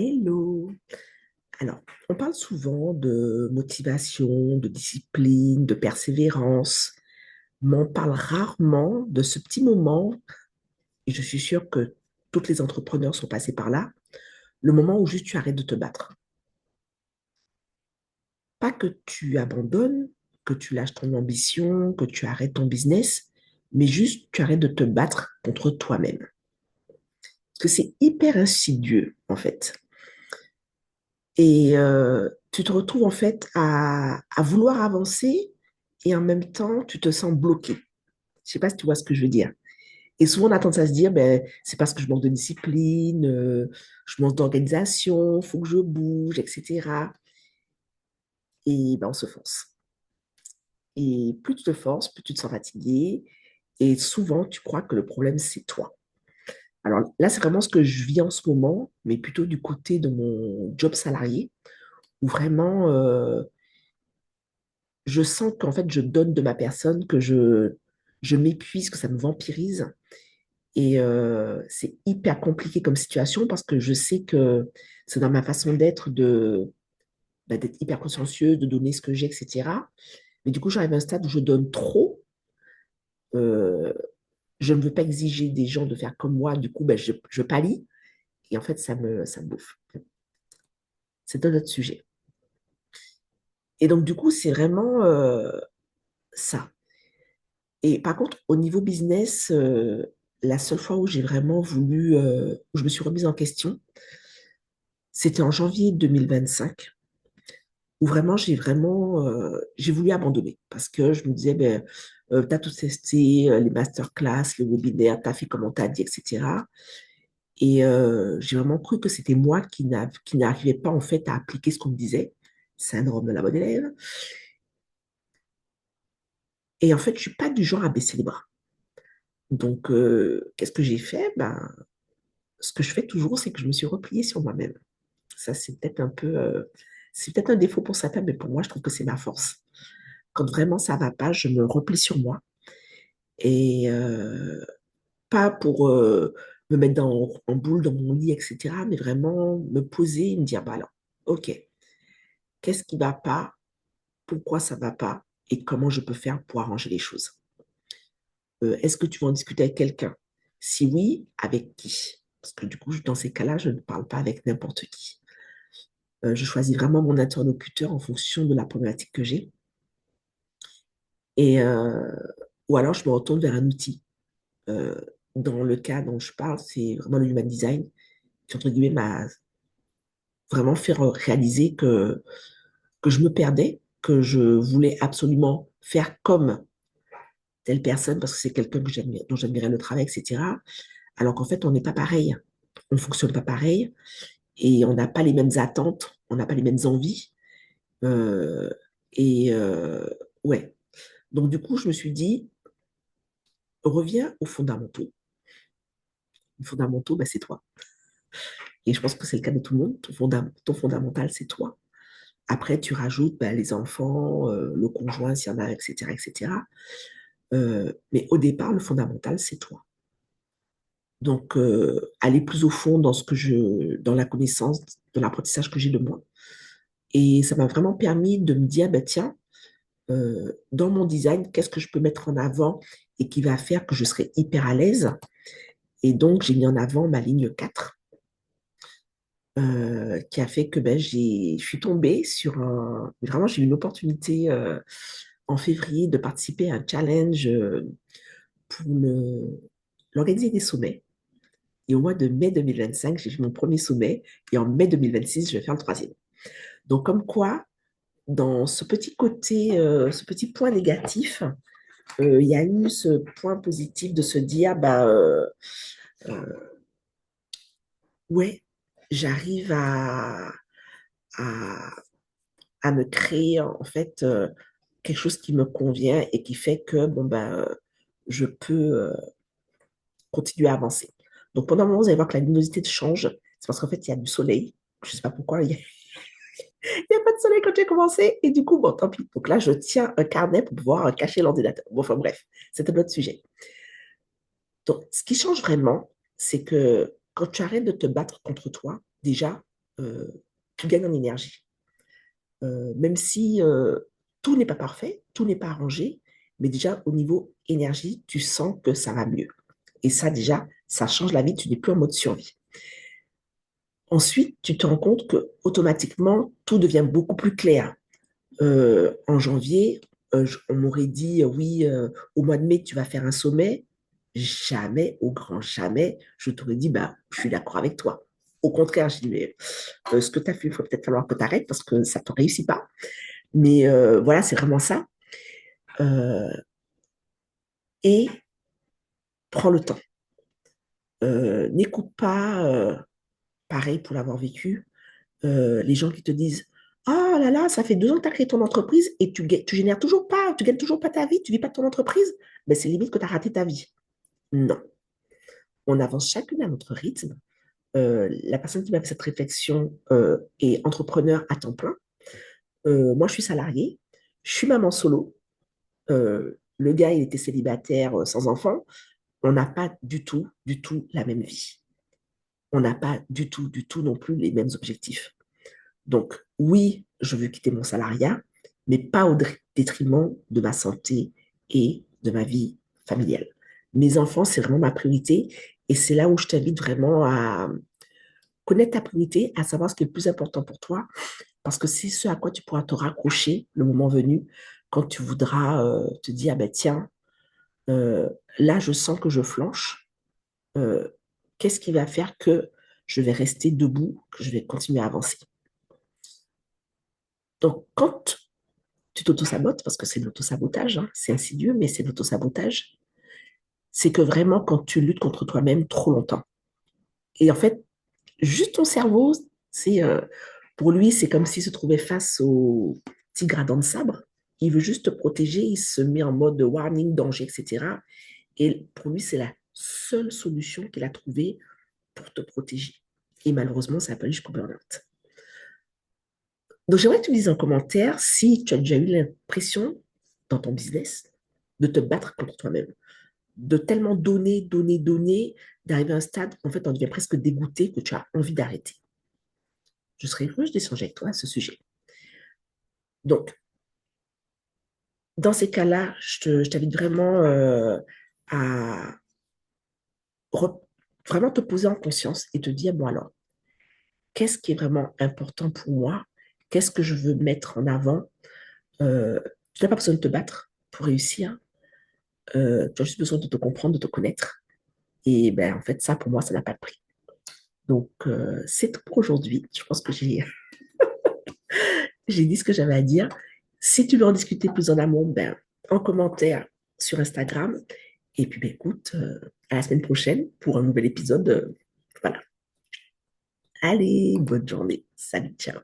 Hello. Alors, on parle souvent de motivation, de discipline, de persévérance, mais on parle rarement de ce petit moment, et je suis sûre que tous les entrepreneurs sont passés par là, le moment où juste tu arrêtes de te battre. Pas que tu abandonnes, que tu lâches ton ambition, que tu arrêtes ton business, mais juste tu arrêtes de te battre contre toi-même. Parce que c'est hyper insidieux, en fait. Et tu te retrouves en fait à vouloir avancer et en même temps, tu te sens bloqué. Je sais pas si tu vois ce que je veux dire. Et souvent, on a tendance à se dire, ben, c'est parce que je manque de discipline, je manque d'organisation, il faut que je bouge, etc. Et ben, on se force. Et plus tu te forces, plus tu te sens fatigué. Et souvent, tu crois que le problème, c'est toi. Alors là, c'est vraiment ce que je vis en ce moment, mais plutôt du côté de mon job salarié, où vraiment, je sens qu'en fait, je donne de ma personne, que je m'épuise, que ça me vampirise. Et c'est hyper compliqué comme situation parce que je sais que c'est dans ma façon d'être d'être hyper consciencieuse, de donner ce que j'ai, etc. Mais du coup, j'arrive à un stade où je donne trop. Euh, je ne veux pas exiger des gens de faire comme moi. Du coup, ben, je pâlis. Et en fait, ça me bouffe. C'est un autre sujet. Et donc, du coup, c'est vraiment ça. Et par contre, au niveau business, la seule fois où j'ai vraiment voulu, où je me suis remise en question, c'était en janvier 2025, où j'ai voulu abandonner parce que je me disais, ben, tu as tout testé, les masterclass, les webinaires, tu as fait comme on t'a dit, etc. Et j'ai vraiment cru que c'était moi qui n'arrivais pas en fait à appliquer ce qu'on me disait, syndrome de la bonne élève. Et en fait, je suis pas du genre à baisser les bras. Donc, qu'est-ce que j'ai fait? Ben, ce que je fais toujours, c'est que je me suis repliée sur moi-même. Ça, c'est peut-être un défaut pour certains, mais pour moi, je trouve que c'est ma force. Quand vraiment ça va pas, je me replie sur moi et pas pour me mettre en boule dans mon lit, etc., mais vraiment me poser et me dire, bah alors, ok, qu'est-ce qui va pas, pourquoi ça va pas et comment je peux faire pour arranger les choses. Est-ce que tu veux en discuter avec quelqu'un? Si oui, avec qui? Parce que du coup, dans ces cas-là, je ne parle pas avec n'importe qui. Je choisis vraiment mon interlocuteur en fonction de la problématique que j'ai. Et, ou alors, je me retourne vers un outil. Euh, dans le cas dont je parle, c'est vraiment le human design qui, entre guillemets, m'a vraiment fait réaliser que je me perdais, que je voulais absolument faire comme telle personne parce que c'est quelqu'un dont j'admirais le travail, etc. Alors qu'en fait, on n'est pas pareil. On ne fonctionne pas pareil et on n'a pas les mêmes attentes, on n'a pas les mêmes envies. Euh, et ouais. Donc, du coup, je me suis dit, reviens aux fondamentaux. Les fondamentaux, ben, c'est toi. Et je pense que c'est le cas de tout le monde. Ton fondamental, c'est toi. Après, tu rajoutes ben, les enfants, le conjoint, s'il y en a, etc., etc. Mais au départ, le fondamental, c'est toi. Donc, aller plus au fond dans la connaissance, dans l'apprentissage que j'ai de moi. Et ça m'a vraiment permis de me dire, ben, tiens, dans mon design, qu'est-ce que je peux mettre en avant et qui va faire que je serai hyper à l'aise. Et donc, j'ai mis en avant ma ligne 4, qui a fait que ben, je suis tombée sur un... Vraiment, j'ai eu une opportunité en février de participer à un challenge pour l'organiser des sommets. Et au mois de mai 2025, j'ai fait mon premier sommet. Et en mai 2026, je vais faire le troisième. Donc, comme quoi, dans ce petit côté, ce petit point négatif, il y a eu ce point positif de se dire, bah, euh, ouais, j'arrive à, à me créer en fait quelque chose qui me convient et qui fait que bon, bah, je peux continuer à avancer. Donc pendant un moment, vous allez voir que la luminosité change. C'est parce qu'en fait, il y a du soleil. Je ne sais pas pourquoi, il y a pas de soleil quand j'ai commencé. Et du coup, bon, tant pis. Donc là, je tiens un carnet pour pouvoir cacher l'ordinateur. Bon, enfin bref, c'est un autre sujet. Donc, ce qui change vraiment, c'est que quand tu arrêtes de te battre contre toi, déjà, euh, tu gagnes en énergie. Même si tout n'est pas parfait, tout n'est pas arrangé, mais déjà au niveau énergie, tu sens que ça va mieux. Et ça, déjà, ça change la vie, tu n'es plus en mode survie. Ensuite, tu te rends compte que automatiquement, tout devient beaucoup plus clair. En janvier, on m'aurait dit, oui, au mois de mai, tu vas faire un sommet. Jamais, au grand jamais, je t'aurais dit, bah, je suis d'accord avec toi. Au contraire, je dis, mais ce que tu as fait, il faut peut-être falloir que tu arrêtes parce que ça ne te réussit pas. Mais voilà, c'est vraiment ça. Euh, et prends le temps. N'écoute pas, pareil pour l'avoir vécu, les gens qui te disent, ah là là, ça fait 2 ans que tu as créé ton entreprise et tu génères toujours pas, tu gagnes toujours pas ta vie, tu vis pas de ton entreprise. Ben, c'est limite que tu as raté ta vie. Non. On avance chacune à notre rythme. La personne qui m'a fait cette réflexion est entrepreneur à temps plein. Moi, je suis salariée. Je suis maman solo. Le gars, il était célibataire sans enfant. On n'a pas du tout la même vie. On n'a pas du tout non plus les mêmes objectifs. Donc, oui, je veux quitter mon salariat, mais pas au détriment de ma santé et de ma vie familiale. Mes enfants, c'est vraiment ma priorité et c'est là où je t'invite vraiment à connaître ta priorité, à savoir ce qui est le plus important pour toi, parce que c'est ce à quoi tu pourras te raccrocher le moment venu quand tu voudras te dire, ah ben tiens, euh, là, je sens que je flanche. Euh, Qu'est-ce qui va faire que je vais rester debout, que je vais continuer à avancer? Donc, quand tu t'auto-sabotes, parce que c'est de l'auto-sabotage, hein, c'est insidieux, mais c'est de l'auto-sabotage, c'est que vraiment, quand tu luttes contre toi-même trop longtemps, et en fait, juste ton cerveau, c'est, pour lui, c'est comme s'il se trouvait face au petit gradin de sabre. Il veut juste te protéger, il se met en mode warning, danger, etc. Et pour lui, c'est la seule solution qu'il a trouvée pour te protéger. Et malheureusement, ça n'a pas eu jusqu'au burn-out. Donc, j'aimerais que tu me dises en commentaire si tu as déjà eu l'impression dans ton business de te battre contre toi-même, de tellement donner, donner, donner, d'arriver à un stade où en fait, on devient presque dégoûté que tu as envie d'arrêter. Je serais heureuse d'échanger avec toi à ce sujet. Donc, dans ces cas-là, je t'invite vraiment à re- vraiment te poser en conscience et te dire, bon alors, qu'est-ce qui est vraiment important pour moi? Qu'est-ce que je veux mettre en avant? Tu n'as pas besoin de te battre pour réussir. Tu as juste besoin de te comprendre, de te connaître. Et ben, en fait, ça, pour moi, ça n'a pas de prix. Donc, c'est tout pour aujourd'hui. Je pense que j'ai dit ce que j'avais à dire. Si tu veux en discuter plus en amont, ben, en commentaire sur Instagram. Et puis, ben, écoute, à la semaine prochaine pour un nouvel épisode. Voilà. Allez, bonne journée. Salut, ciao.